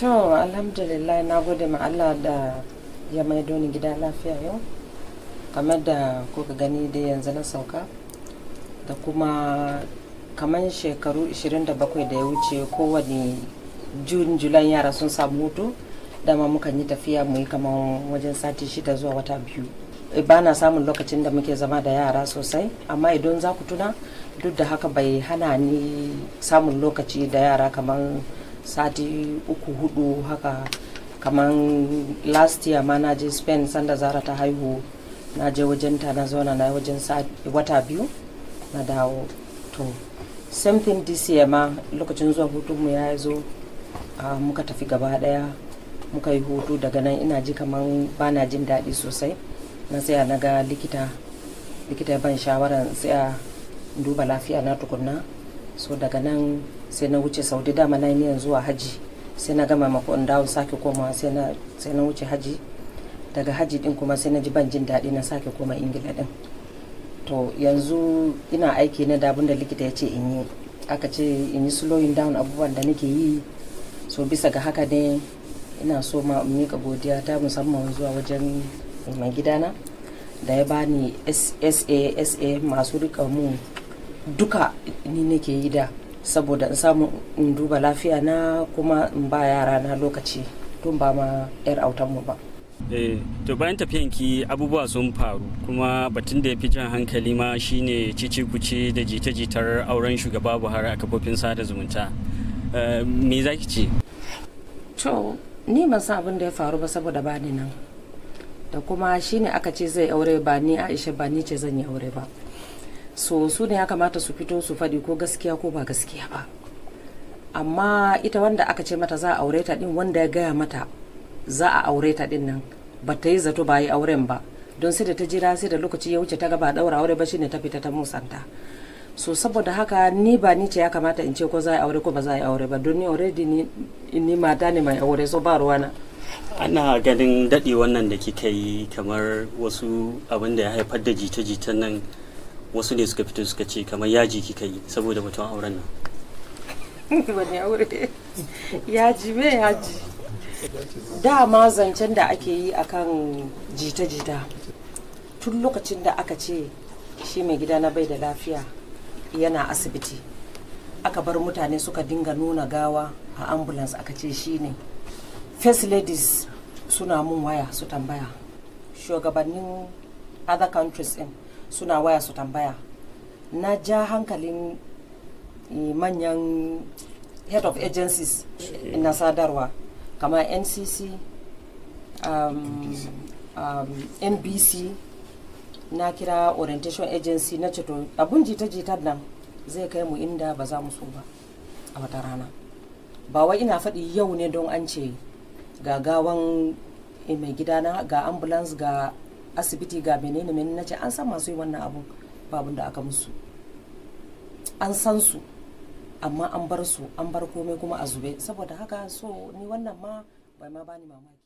To alhamdulillah, na gode ma Allah da ya maido ni gida lafiya yau. Kamar da kuka gani da yanzu na sauka, da kuma kamar shekaru 27 da ya wuce kowane julan yara sun samu hutu, dama mukan yi tafiya mu yi kamar wajen sati 6 zuwa wata 2. Ba na samun lokacin da muke zama da yara sosai, amma idan za ku tuna duk da haka bai hana ni samun lokaci da yara kamar sati 3-4 haka. Kamar last year ma na je Spain sanda Zara ta haihu, na je wajen ta na zauna na wajen wata 2 na dawo. To same thing this year ma, lokacin zuwa hutunmu ya zo, muka tafi gaba daya muka yi hutu. Daga nan ina ji kamar ba na jin daɗi sosai, na tsaya na ga likita ya ban shawarar tsaya duba lafiya na tukunna. So daga nan sai na wuce Saudi, dama na yi zuwa haji, sai na gama makon dawo sake koma, sai na wuce haji. Daga haji din kuma sai na ji ban jin daɗi, na sake koma Ingila din. To yanzu ina aiki na da abin da likita ya ce in yi, aka ce in yi slowing down abubuwan da nake yi. So bisa ga haka ne ina so ma miƙa godiya ta musamman zuwa wajen mai gidana da ya bani SA masu rika mu duka ni nake yi da, saboda in samu in duba lafiya na kuma in ba yara na lokaci tun ba ma yar autanmu ba. To bayan tafiyanki abubuwa sun faru, kuma batun da ya fi jan hankali ma shine cece-kuce da jita-jitar auren shugaba Buhari a kafofin sada zumunta. Me za ki ce? To ni ban san abin da ya faru ba, saboda ba ni nan, da kuma shine aka ce zai aure, ba ni Aisha ba ni ce zan yi aure ba. So su ne ya kamata su fito su faɗi ko gaskiya ko ba gaskiya ba. Amma ita wanda aka ce mata za a aure ta din, wanda ya gaya mata za a aure ta din nan, ba ta yi zato ba yi auren ba, don sai da ta jira sai da lokaci ya wuce ta ga ba daura aure ba, shine ta fita ta musanta. So saboda haka ni ba ni ce ya kamata in ce ko za a aure ko ba za a aure ba, don ni already ni mata ne mai aure, so ba ruwana. Ana ganin daɗe wannan da kika yi kamar wasu abin da ya haifar da jita-jitan nan, wasu ne suka fito suka ce kamar yaji kika yi saboda batun auren nan. Wani aure? Yaji me yaji? Dama zancen da ake yi akan jita-jita tun lokacin da aka ce shi mai gida na bai da lafiya yana asibiti, aka bar mutane suka dinga nuna gawa a ambulance, aka ce shi ne. First ladies suna mun waya su tambaya, shugabannin other countries din suna waya su tambaya. Na ja hankalin manyan head of agencies na sadarwa kamar NCC, NBC, na kira orientation agency na ce to abun jita-jitar nan zai kai mu inda ba za mu so ba a wata rana. Ba wai ina faɗi yau ne don an ce ga gawan mai gidana, ga ambulance, ga asibiti, ga menene na ce an san masu yi wannan abun, babun da aka musu an san su, amma an bar su, an bar komai kuma a zube. Saboda haka so ni wannan ma bai ma bani mamaki.